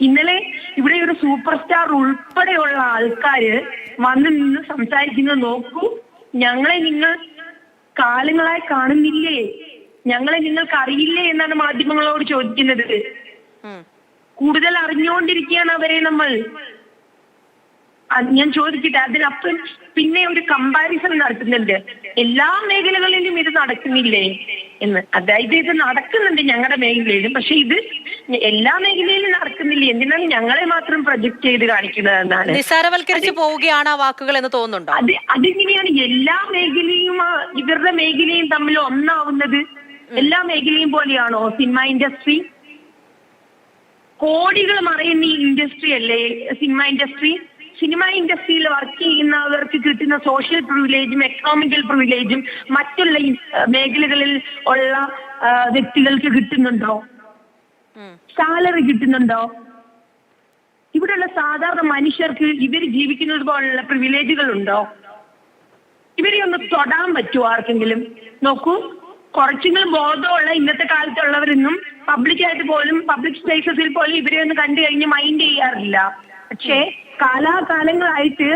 ഇന്നലെ ഇവിടെ ഒരു സൂപ്പർ സ്റ്റാർ ഉൾപ്പെടെയുള്ള ആൾക്കാര് വന്ന് നിന്ന് സംസാരിക്കുന്നത് നോക്കൂ. ഞങ്ങളെ നിങ്ങൾ കാലങ്ങളായി കാണുന്നില്ലേ, ഞങ്ങളെ നിങ്ങൾക്ക് അറിയില്ലേ എന്നാണ് മാധ്യമങ്ങളോട് ചോദിക്കുന്നത്. കൂടുതൽ അറിഞ്ഞുകൊണ്ടിരിക്കുകയാണ് അവരെ നമ്മൾ. ഞാൻ ചോദിക്കട്ടെ, അതിനപ്പം പിന്നെ ഒരു കമ്പാരിസൺ നടത്തുന്നുണ്ട്. എല്ലാ മേഖലകളിലും ഇത് നടക്കുന്നില്ലേ എന്ന്. അതായത് ഇത് നടക്കുന്നുണ്ട് ഞങ്ങളുടെ മേഖലയിലും, പക്ഷെ ഇത് എല്ലാ മേഖലയിലും നടക്കുന്നില്ല. എന്തിനാണ് ഞങ്ങളെ മാത്രം പ്രൊജക്ട് ചെയ്ത് കാണിക്കുന്നത് എന്നാണ്. നിസ്സാരവൽക്കരിച്ച് പോവുകയാണ് ആ വാക്കുകൾ എന്ന് തോന്നുന്നുണ്ടോ? അതിങ്ങനെയാണ് എല്ലാ മേഖലയും ഇവരുടെ മേഖലയും തമ്മിൽ ഒന്നാവുന്നത്. എല്ലാ മേഖലയും പോലെയാണോ സിനിമ ഇൻഡസ്ട്രി? കോടികൾ മറയുന്ന ഈ ഇൻഡസ്ട്രി അല്ലേ സിനിമ ഇൻഡസ്ട്രി? സിനിമ ഇൻഡസ്ട്രിയിൽ വർക്ക് ചെയ്യുന്നവർക്ക് കിട്ടുന്ന സോഷ്യൽ പ്രിവിലേജും എക്കണോമിക്കൽ പ്രിവിലേജും മറ്റുള്ള മേഖലകളിൽ ഉള്ള വ്യക്തികൾക്ക് കിട്ടുന്നുണ്ടോ? സാലറി കിട്ടുന്നുണ്ടോ? ഇവിടെയുള്ള സാധാരണ മനുഷ്യർക്ക് ഇവർ ജീവിക്കുന്നത് പോലുള്ള പ്രിവിലേജുകൾ ഉണ്ടോ? ഇവരെ ഒന്ന് തൊടാൻ പറ്റുമോ ആർക്കെങ്കിലും? നോക്കൂ, കുറച്ചെങ്കിലും ബോധമുള്ള ഇന്നത്തെ കാലത്തുള്ളവരൊന്നും പബ്ലിക്കായിട്ട് പോലും പബ്ലിക് സ്പേസസിൽ പോലും ഇവരെ ഒന്ന് കണ്ടു കഴിഞ്ഞ് മൈൻഡ് ചെയ്യാറില്ല. പക്ഷേ കാലാകാലങ്ങളായിട്ട്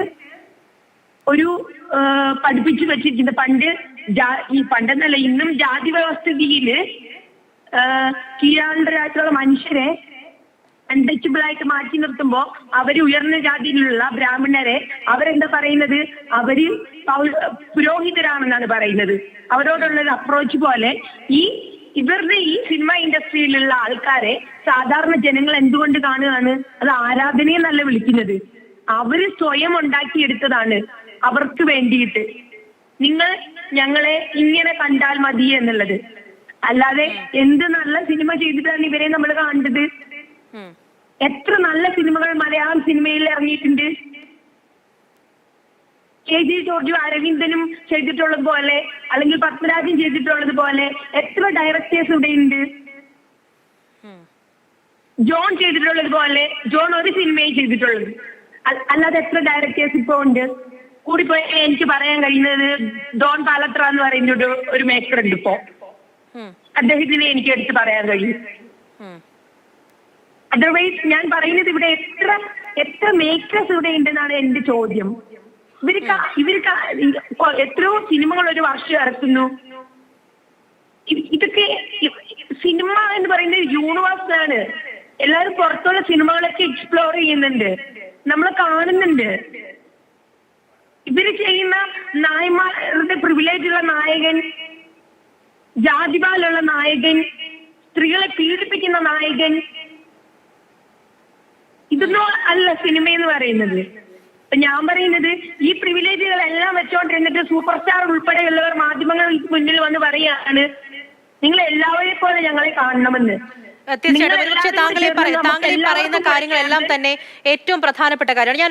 ഒരു പഠിപ്പിച്ചു വെച്ചിട്ടുണ്ട്. പണ്ടെന്നല്ല ഇന്നും ജാതി വ്യവസ്ഥിതിയില് കീഴാണ്ടരായിട്ടുള്ള മനുഷ്യരെ അൺടച്ചബിൾ ആയിട്ട് മാറ്റി നിർത്തുമ്പോ അവര് ഉയർന്ന ജാതിയിലുള്ള ബ്രാഹ്മണരെ അവരെന്താ പറയുന്നത്? അവര് പുരോഹിതരാണെന്നാണ് പറയുന്നത്. അവരോടുള്ളൊരു അപ്രോച്ച് പോലെ ഇവരുടെ ഈ സിനിമ ഇൻഡസ്ട്രിയിലുള്ള ആൾക്കാരെ സാധാരണ ജനങ്ങൾ എന്തുകൊണ്ട് കാണുകയാണ്? അത് ആരാധനയെന്നല്ല വിളിക്കുന്നത്. അവര് സ്വയം ഉണ്ടാക്കിയെടുത്തതാണ് അവർക്ക് വേണ്ടിയിട്ട്. നിങ്ങൾ ഞങ്ങളെ ഇങ്ങനെ കണ്ടാൽ മതി എന്നുള്ളത്. അല്ലാതെ എന്ത് നല്ല സിനിമ ചെയ്തിട്ടാണ് ഇവരെ നമ്മൾ കാണേണ്ടത്? എത്ര നല്ല സിനിമകൾ മലയാളം സിനിമയിൽ ഇറങ്ങിയിട്ടുണ്ട്. KG ജോർജും അരവിന്ദനും ചെയ്തിട്ടുള്ളത് പോലെ, അല്ലെങ്കിൽ പത്മരാജൻ ചെയ്തിട്ടുള്ളത് പോലെ എത്ര ഡയറക്ടേഴ്സ് ഇവിടെ ഉണ്ട്. ജോൺ ചെയ്തിട്ടുള്ളത് പോലെ ജോൺ ഒരു സിനിമയെ ചെയ്തിട്ടുള്ളത്, അല്ലാതെ എത്ര ഡയറക്ടേഴ്സ് ഇപ്പൊ ഉണ്ട്? കൂടിപ്പോയി എനിക്ക് പറയാൻ കഴിയുന്നത് ഡോൺ പാലത്ര എന്ന് പറയുന്ന ഒരു മേക്കർ ഉണ്ട് ഇപ്പോ. അദ്ദേഹത്തിനെ എനിക്ക് എടുത്ത് പറയാൻ കഴിയും. അതർവൈസ് ഞാൻ പറയുന്നത് ഇവിടെ എത്ര മേക്കേഴ്സ് ഇവിടെ ഉണ്ടെന്നാണ് എന്റെ ചോദ്യം. ഇവർക്ക് എത്രയോ സിനിമകൾ ഒരു വർഷം ഇറക്കുന്നു. ഇതൊക്കെ സിനിമ എന്ന് പറയുന്നത് യൂണിവേഴ്സ് ആണ്. എല്ലാവരും പുറത്തുള്ള സിനിമകളൊക്കെ എക്സ്പ്ലോർ ചെയ്യുന്നുണ്ട്, നമ്മൾ കാണുന്നുണ്ട്. ഇവര് ചെയ്യുന്ന നായന്മാരുടെ പ്രിവിലേജുള്ള നായകൻ, ജാതിപാലുള്ള നായകൻ, സ്ത്രീകളെ പീഡിപ്പിക്കുന്ന നായകൻ, ഇതൊന്നും അല്ല സിനിമ എന്ന് പറയുന്നത്. ഞാൻ പറയുന്നത് ഈ പ്രിവിലേജുകളെല്ലാം വെച്ചോണ്ടിരുന്നിട്ട് സൂപ്പർ സ്റ്റാർ ഉൾപ്പെടെയുള്ളവർ മാധ്യമങ്ങൾക്ക് മുന്നിൽ വന്ന് പറയുകയാണ് നിങ്ങൾ എല്ലാവരെയും പോലെ ഞങ്ങളെ കാണണമെന്ന്. തീർച്ചയായിട്ടും താങ്കൾ ഈ പറയുന്ന കാര്യങ്ങളെല്ലാം തന്നെ ഏറ്റവും പ്രധാനപ്പെട്ട കാര്യമാണ്.